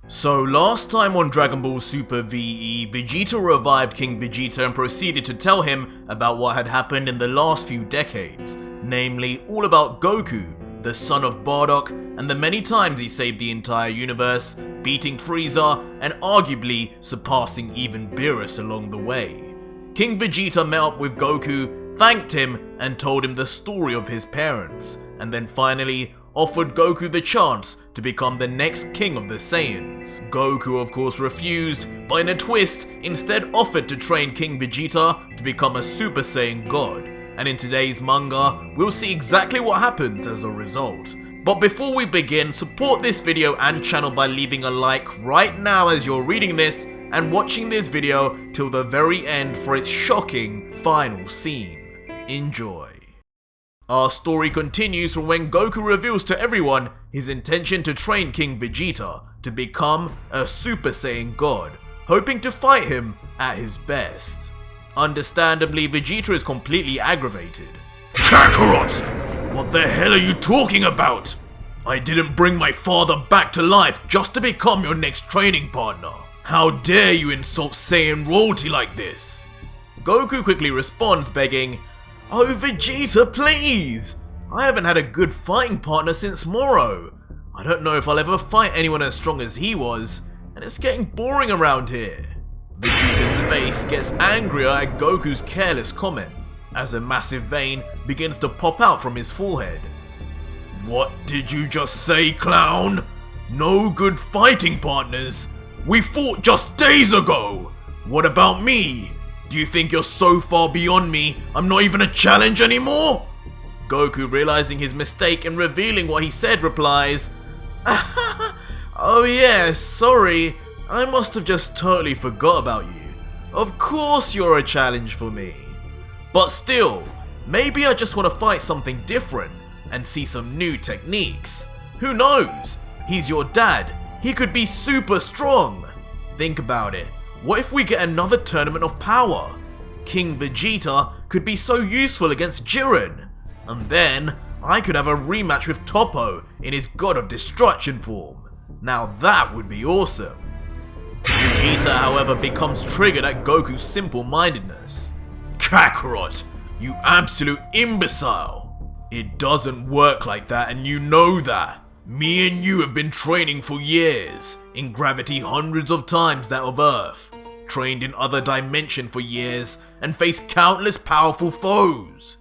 So last time on Dragon Ball Super VE, Vegeta revived King Vegeta and proceeded to tell him about what had happened in the last few decades, namely all about Goku, the son of Bardock, and the many times he saved the entire universe, beating Frieza and arguably surpassing even Beerus along the way. King Vegeta met up with Goku, thanked him and told him the story of his parents, and then finally offered Goku the chance to become the next king of the Saiyans. Goku of course refused, but in a twist instead offered to train King Vegeta to become a Super Saiyan God, and in today's manga we'll see exactly what happens as a result. But before we begin, support this video and channel by leaving a like right now as you're reading this and watching this video till the very end for its shocking final scene. Enjoy. Our story continues from when Goku reveals to everyone his intention to train King Vegeta to become a Super Saiyan God, hoping to fight him at his best. Understandably, Vegeta is completely aggravated. Kakarot! What the hell are you talking about? I didn't bring my father back to life just to become your next training partner. How dare you insult Saiyan royalty like this? Goku quickly responds begging, "Oh Vegeta, please! I haven't had a good fighting partner since Moro. I don't know if I'll ever fight anyone as strong as he was, and it's getting boring around here." Vegeta's face gets angrier at Goku's careless comment, as a massive vein begins to pop out from his forehead. "What did you just say, clown? No good fighting partners? We fought just days ago! What about me? Do you think you're so far beyond me, I'm not even a challenge anymore?" Goku, realizing his mistake and revealing what he said, replies, "Oh yeah, sorry, I must have just totally forgot about you. Of course you're a challenge for me. But still, maybe I just want to fight something different and see some new techniques. Who knows? He's your dad, he could be super strong. Think about it. What if we get another tournament of power? King Vegeta could be so useful against Jiren. And then I could have a rematch with Toppo in his God of Destruction form. Now that would be awesome." Vegeta, however, becomes triggered at Goku's simple-mindedness. "Kakarot, you absolute imbecile! It doesn't work like that and you know that. Me and you have been training for years, in gravity hundreds of times that of Earth, trained in other dimension for years, and faced countless powerful foes.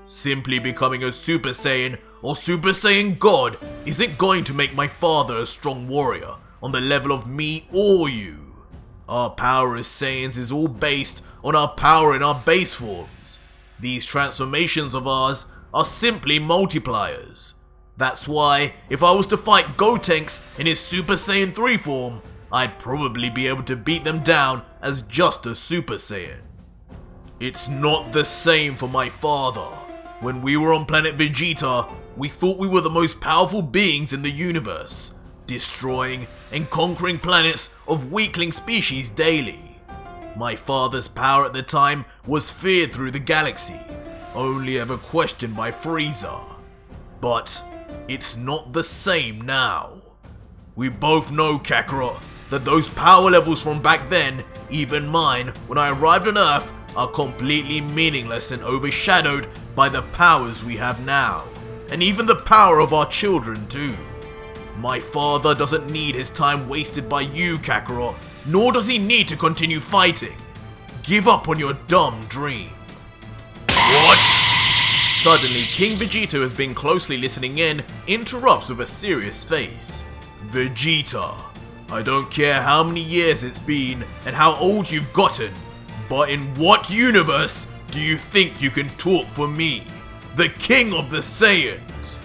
Simply becoming a Super Saiyan or Super Saiyan God isn't going to make my father a strong warrior on the level of me or you. Our power as Saiyans is all based on our power in our base forms. These transformations of ours are simply multipliers. That's why, if I was to fight Gotenks in his Super Saiyan 3 form, I'd probably be able to beat them down as just a Super Saiyan. It's not the same for my father. When we were on planet Vegeta, we thought we were the most powerful beings in the universe, destroying and conquering planets of weakling species daily. My father's power at the time was feared through the galaxy, only ever questioned by Frieza. But it's not the same now. We both know, Kakarot, that those power levels from back then, even mine, when I arrived on Earth, are completely meaningless and overshadowed by the powers we have now, and even the power of our children too. My father doesn't need his time wasted by you, Kakarot, nor does he need to continue fighting. Give up on your dumb dream." "What?" Suddenly, King Vegeta, who has been closely listening in, interrupts with a serious face. "Vegeta, I don't care how many years it's been and how old you've gotten, but in what universe do you think you can talk for me, the King of the Saiyans?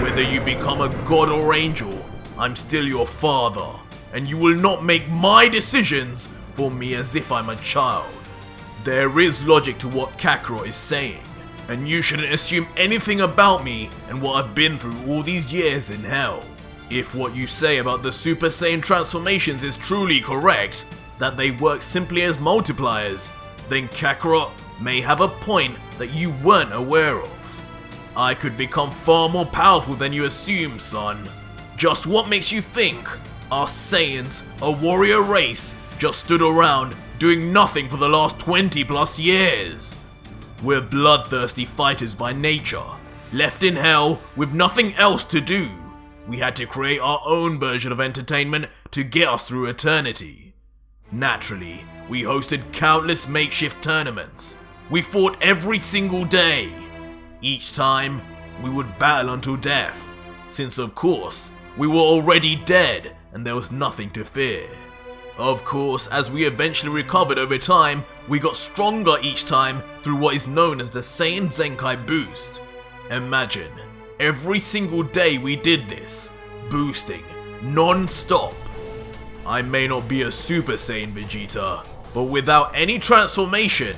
Whether you become a god or angel, I'm still your father, and you will not make my decisions for me as if I'm a child. There is logic to what Kakarot is saying, and you shouldn't assume anything about me and what I've been through all these years in hell. If what you say about the Super Saiyan transformations is truly correct, that they work simply as multipliers, then Kakarot may have a point that you weren't aware of. I could become far more powerful than you assume, son. Just what makes you think Us Saiyans, a warrior race, just stood around doing nothing for the last 20 plus years. We're bloodthirsty fighters by nature, left in hell with nothing else to do. We had to create our own version of entertainment to get us through eternity. Naturally, we hosted countless makeshift tournaments. We fought every single day. Each time, we would battle until death, since of course, we were already dead and there was nothing to fear. Of course, as we eventually recovered over time, we got stronger each time through what is known as the Saiyan Zenkai boost. Imagine, every single day we did this, boosting, non-stop. I may not be a Super Saiyan Vegeta, but without any transformation,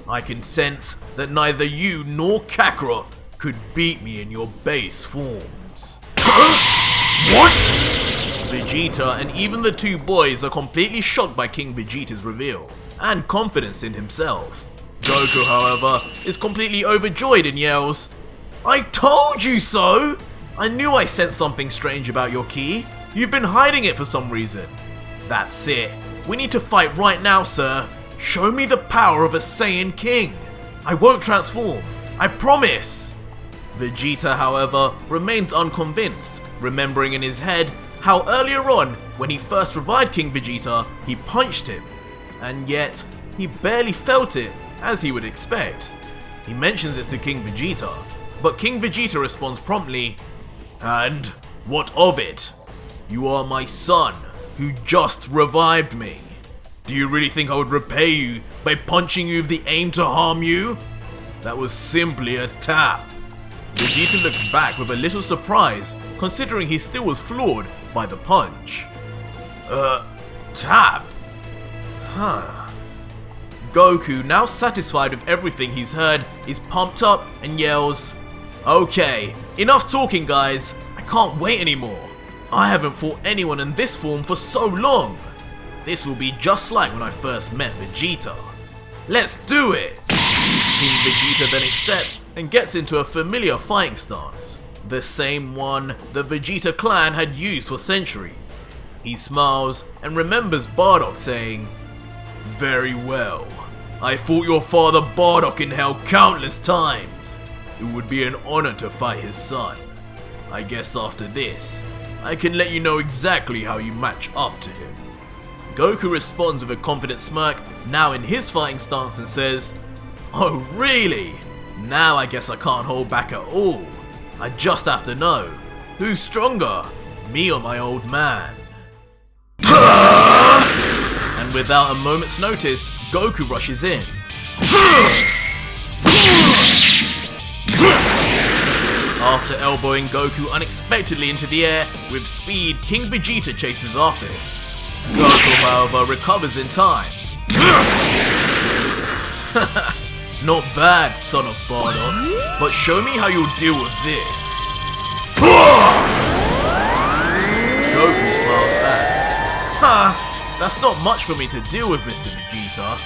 I can sense that neither you nor Kakarot could beat me in your base forms. Huh? What? Vegeta and even the two boys are completely shocked by King Vegeta's reveal, and confidence in himself. Goku, however, is completely overjoyed and yells, "I told you so! I knew I sensed something strange about your ki. You've been hiding it for some reason. That's it. We need to fight right now, sir. Show me the power of a Saiyan King. I won't transform. I promise." Vegeta, however, remains unconvinced, remembering in his head how earlier on, when he first revived King Vegeta, he punched him. And yet, he barely felt it, as he would expect. He mentions this to King Vegeta, but King Vegeta responds promptly, "And what of it? You are my son, who just revived me. Do you really think I would repay you by punching you with the aim to harm you? That was simply a tap." Vegeta looks back with a little surprise, considering he still was floored by the punch. Tap? Huh. Goku, now satisfied with everything he's heard, is pumped up and yells, "Okay, enough talking guys, I can't wait anymore. I haven't fought anyone in this form for so long. This will be just like when I first met Vegeta. Let's do it!" King Vegeta then accepts and gets into a familiar fighting stance, the same one the Vegeta clan had used for centuries. He smiles and remembers Bardock saying, "Very well. I fought your father Bardock in hell countless times. It would be an honor to fight his son. I guess after this, I can let you know exactly how you match up to him." Goku responds with a confident smirk, now in his fighting stance, and says, "Oh really? Now I guess I can't hold back at all. I just have to know, who's stronger, me or my old man?" And without a moment's notice, Goku rushes in. After elbowing Goku unexpectedly into the air, with speed, King Vegeta chases after him. Goku, however, recovers in time. "Not bad, son of Bardock, but show me how you'll deal with this." Goku smiles back. "Ha! That's not much for me to deal with, Mr. Vegeta."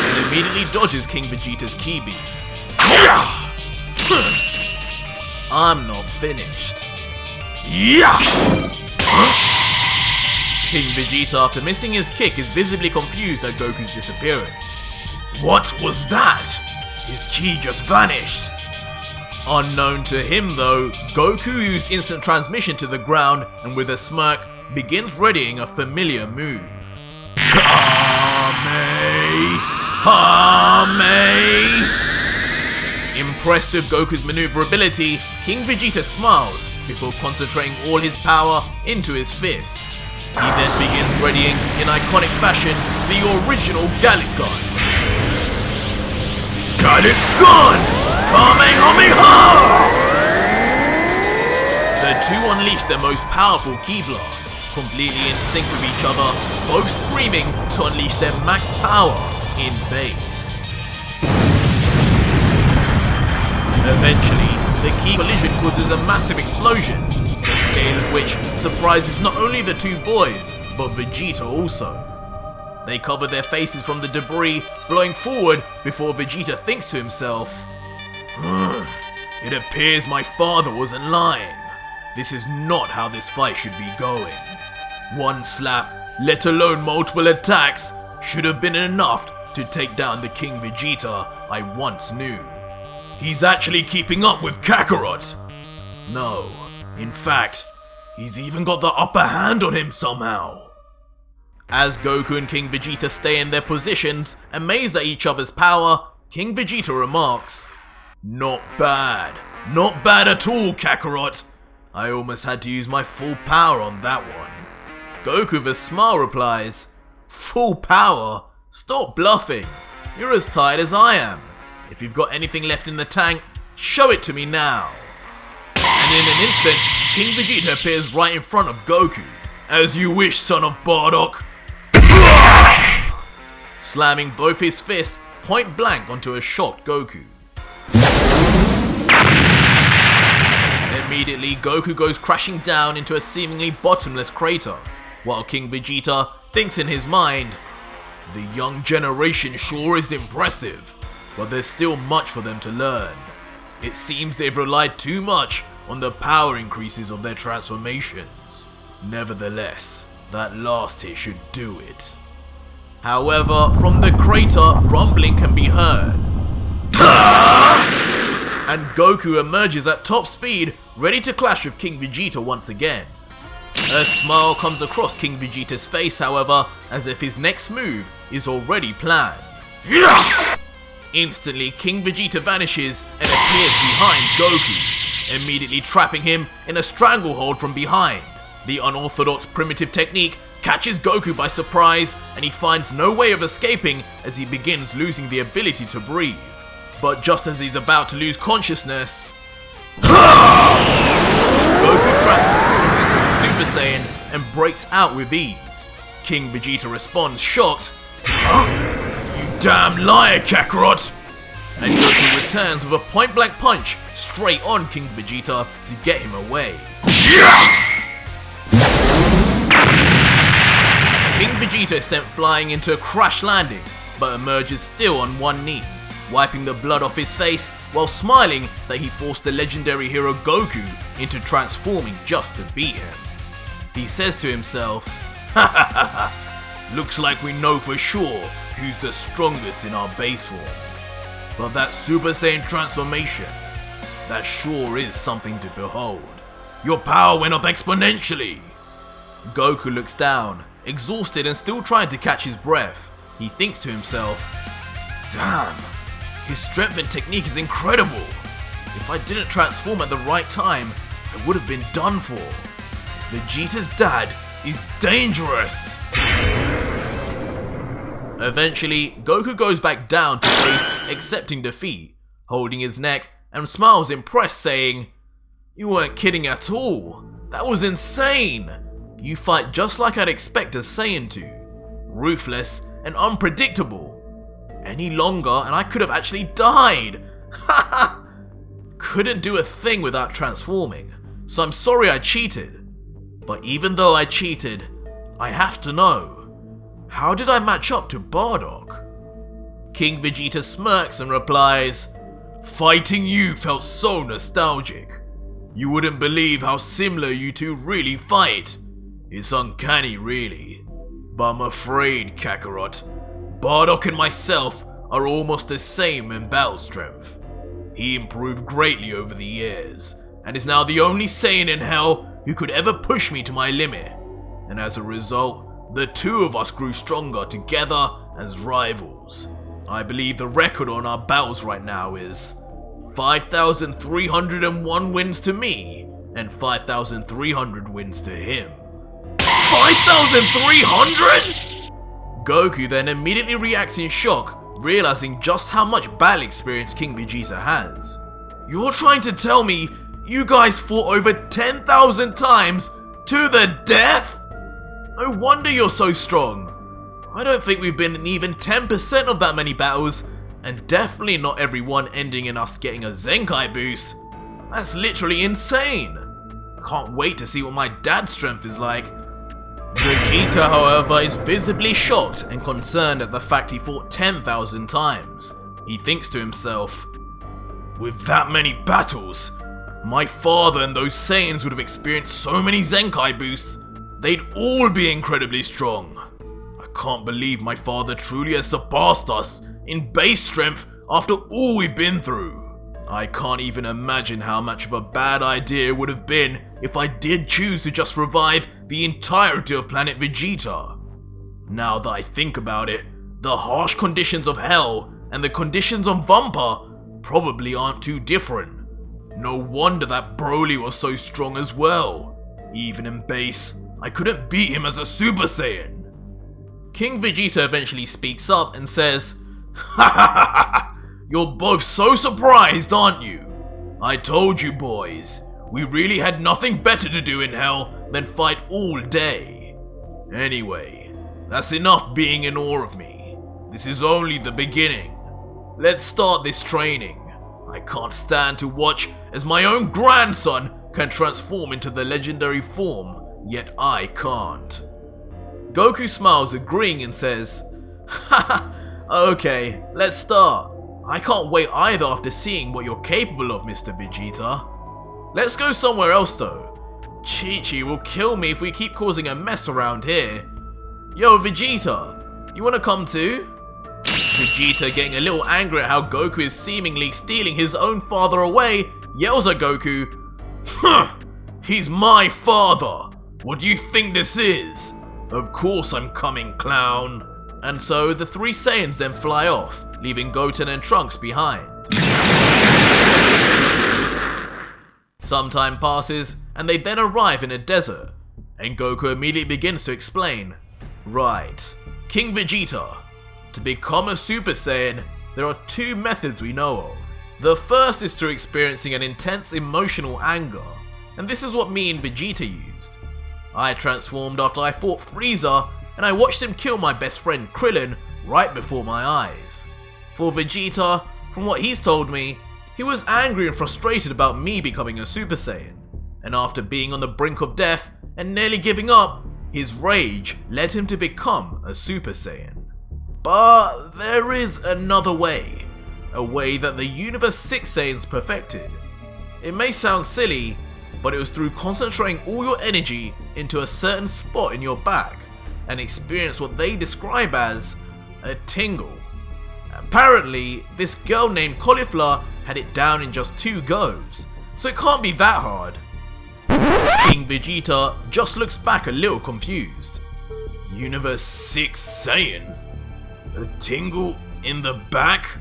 And immediately dodges King Vegeta's ki beam. I'm not finished. King Vegeta, after missing his kick, is visibly confused at Goku's disappearance. What was that? His ki just vanished. Unknown to him though, Goku used instant transmission to the ground and with a smirk begins readying a familiar move. Kamehame! Impressed with Goku's maneuverability, King Vegeta smiles before concentrating all his power into his fists. He then begins readying, in iconic fashion, the original Gallic Gun. Gallic Gun! Kamehameha! The two unleash their most powerful ki blasts, completely in sync with each other, both screaming to unleash their max power in base. Eventually, the ki collision causes a massive explosion, the scale of which surprises not only the two boys, but Vegeta also. They cover their faces from the debris, blowing forward before Vegeta thinks to himself, "It appears my father wasn't lying. This is not how this fight should be going. One slap, let alone multiple attacks, should have been enough to take down the King Vegeta I once knew. He's actually keeping up with Kakarot. No, in fact, he's even got the upper hand on him somehow. As Goku and King Vegeta stay in their positions, amazed at each other's power, King Vegeta remarks, "Not bad. Not bad at all, Kakarot. I almost had to use my full power on that one." Goku with a smile replies, "Full power? Stop bluffing. You're as tired as I am. If you've got anything left in the tank, show it to me now." And in an instant, King Vegeta appears right in front of Goku. "As you wish, son of Bardock." Slamming both his fists point blank onto a shocked Goku. Immediately, Goku goes crashing down into a seemingly bottomless crater, while King Vegeta thinks in his mind, "The young generation sure is impressive, but there's still much for them to learn. It seems they've relied too much on the power increases of their transformations. Nevertheless, that last hit should do it." However, from the crater, rumbling can be heard. And Goku emerges at top speed, ready to clash with King Vegeta once again. A smile comes across King Vegeta's face, however, as if his next move is already planned. Instantly, King Vegeta vanishes and appears behind Goku, immediately trapping him in a stranglehold from behind. The unorthodox primitive technique catches Goku by surprise, and he finds no way of escaping as he begins losing the ability to breathe. But just as he's about to lose consciousness, Goku transforms into a Super Saiyan and breaks out with ease. King Vegeta responds shocked, "Huh? You damn liar, Kakarot!" And Goku returns with a point-blank punch straight on King Vegeta to get him away. King Vegeta is sent flying into a crash landing, but emerges still on one knee, wiping the blood off his face while smiling that he forced the legendary hero Goku into transforming just to beat him. He says to himself, "Ha ha ha ha, looks like we know for sure who's the strongest in our base forms. But that Super Saiyan transformation, that sure is something to behold. Your power went up exponentially." Goku looks down, exhausted and still trying to catch his breath. He thinks to himself, "Damn, his strength and technique is incredible. If I didn't transform at the right time, I would have been done for. Vegeta's dad is dangerous." Eventually, Goku goes back down to base, accepting defeat, holding his neck and smiles impressed, saying, "You weren't kidding at all. That was insane. You fight just like I'd expect a Saiyan to. Ruthless and unpredictable. Any longer and I could have actually died. Haha! Couldn't do a thing without transforming, so I'm sorry I cheated. But even though I cheated, I have to know, how did I match up to Bardock?" King Vegeta smirks and replies, "Fighting you felt so nostalgic. You wouldn't believe how similar you two really fight. It's uncanny, really. But I'm afraid, Kakarot, Bardock and myself are almost the same in battle strength. He improved greatly over the years, and is now the only Saiyan in Hell who could ever push me to my limit. And as a result, the two of us grew stronger together as rivals. I believe the record on our battles right now is 5,301 wins to me, and 5,300 wins to him." 5,300?! Goku then immediately reacts in shock, realizing just how much battle experience King Vegeta has. "You're trying to tell me you guys fought over 10,000 times to the death? No wonder you're so strong. I don't think we've been in even 10% of that many battles, and definitely not every one ending in us getting a Zenkai boost. That's literally insane. Can't wait to see what my dad's strength is like." Vegeta, however, is visibly shocked and concerned at the fact he fought 10,000 times. He thinks to himself, "With that many battles, my father and those Saiyans would have experienced so many Zenkai boosts, they'd all be incredibly strong. I can't believe my father truly has surpassed us in base strength after all we've been through. I can't even imagine how much of a bad idea it would have been if I did choose to just revive the entirety of planet Vegeta. Now that I think about it, the harsh conditions of Hell and the conditions on Vampa probably aren't too different. No wonder that Broly was so strong as well. Even in base, I couldn't beat him as a Super Saiyan. King Vegeta eventually speaks up and says, "Ha ha ha ha! You're both so surprised, aren't you? I told you boys, we really had nothing better to do in Hell than fight all day. Anyway, that's enough being in awe of me. This is only the beginning. Let's start this training. I can't stand to watch as my own grandson can transform into the legendary form, yet I can't." Goku smiles, agreeing, and says, "Haha, okay, let's start. I can't wait either after seeing what you're capable of, Mr. Vegeta. Let's go somewhere else though. Chi-Chi will kill me if we keep causing a mess around here. Yo, Vegeta, you wanna come too?" Vegeta, getting a little angry at how Goku is seemingly stealing his own father away, yells at Goku, "Huh! He's my father! What do you think this is? Of course I'm coming, clown!" And so the three Saiyans then fly off, leaving Goten and Trunks behind. Some time passes, and they then arrive in a desert, and Goku immediately begins to explain. Right, King Vegeta, to become a Super Saiyan, there are two methods we know of. The first is through experiencing an intense emotional anger, and this is what me and Vegeta used. I transformed after I fought Frieza, and I watched him kill my best friend Krillin right before my eyes. For Vegeta, from what he's told me, he was angry and frustrated about me becoming a Super Saiyan, and after being on the brink of death and nearly giving up, his rage led him to become a Super Saiyan. But there is another way, a way that the Universe 6 Saiyans perfected. It may sound silly, but it was through concentrating all your energy into a certain spot in your back and experience what they describe as a tingle. Apparently, this girl named Cauliflower had it down in just 2 goes, so it can't be that hard. King Vegeta just looks back a little confused. Universe 6 Saiyans? A tingle in the back?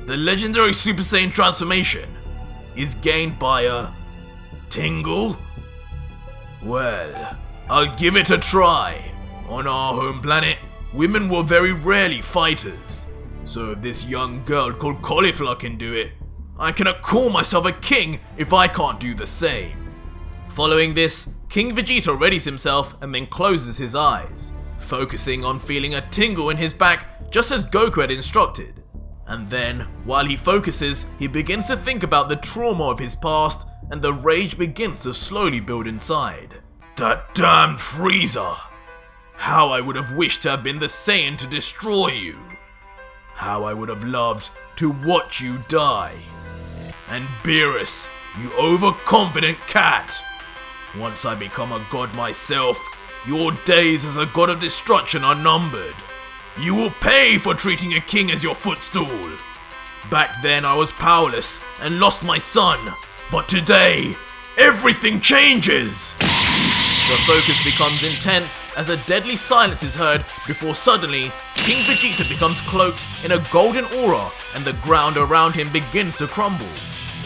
The legendary Super Saiyan transformation is gained by a tingle? Well, I'll give it a try. On our home planet, women were very rarely fighters. So if this young girl called Cauliflower can do it, I cannot call myself a king if I can't do the same. Following this, King Vegeta readies himself and then closes his eyes, focusing on feeling a tingle in his back just as Goku had instructed. And then, while he focuses, he begins to think about the trauma of his past, and the rage begins to slowly build inside. That damned Frieza! How I would have wished to have been the Saiyan to destroy you! How I would have loved to watch you die! And Beerus, you overconfident cat! Once I become a god myself, your days as a god of destruction are numbered. You will pay for treating a king as your footstool. Back then I was powerless and lost my son, but today, everything changes! The focus becomes intense as a deadly silence is heard before suddenly, King Vegeta becomes cloaked in a golden aura and the ground around him begins to crumble.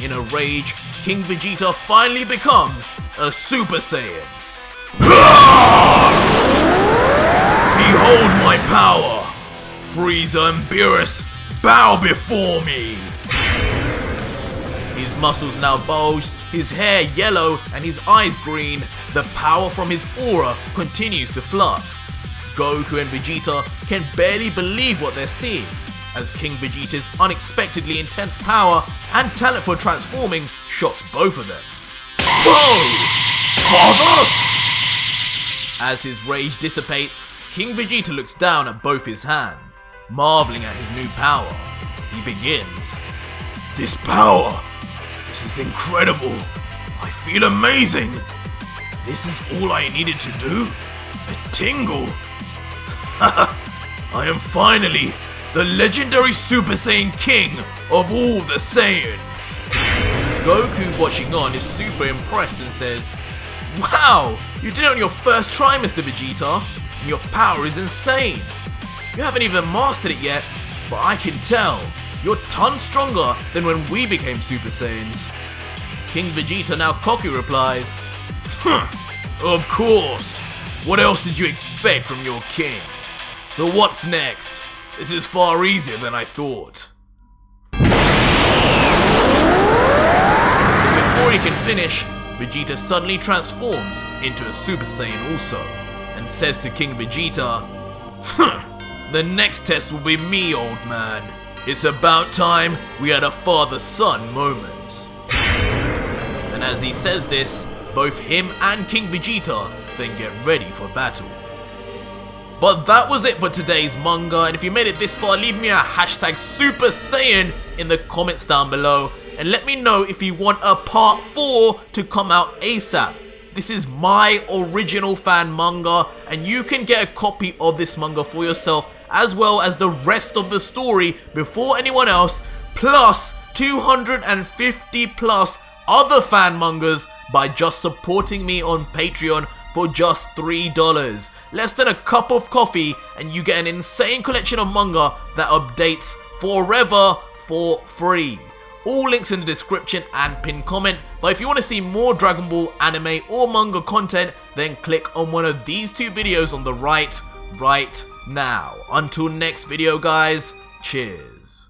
In a rage, King Vegeta finally becomes a Super Saiyan. Behold my power! Frieza and Beerus, bow before me! His muscles now bulge, his hair yellow and his eyes green. The power from his aura continues to flux. Goku and Vegeta can barely believe what they're seeing, as King Vegeta's unexpectedly intense power and talent for transforming shocks both of them. Whoa! Father? As his rage dissipates, King Vegeta looks down at both his hands, marveling at his new power. He begins. This power! This is incredible! I feel amazing! This is all I needed to do? A tingle? I am finally the legendary Super Saiyan King of all the Saiyans! Goku, watching on, is super impressed and says, "Wow! You did it on your first try, Mr. Vegeta, and your power is insane! You haven't even mastered it yet, but I can tell, you're tons stronger than when we became Super Saiyans." King Vegeta, now cocky, replies, "Of course! What else did you expect from your king? So what's next? This is far easier than I thought." But before he can finish, Vegeta suddenly transforms into a Super Saiyan also, and says to King Vegeta, "The next test will be me, old man. It's about time we had a father-son moment." And as he says this, both him and King Vegeta then get ready for battle. But that was it for today's manga, and if you made it this far, leave me a hashtag Super Saiyan in the comments down below, and let me know if you want a part 4 to come out ASAP. This is my original fan manga, and you can get a copy of this manga for yourself, as well as the rest of the story before anyone else, plus 250 plus other fan mangas by just supporting me on Patreon for just $3. Less than a cup of coffee, and you get an insane collection of manga that updates forever for free. All links in the description and pinned comment, but if you want to see more Dragon Ball anime or manga content, then click on one of these 2 videos on the right now. Until next video guys, cheers.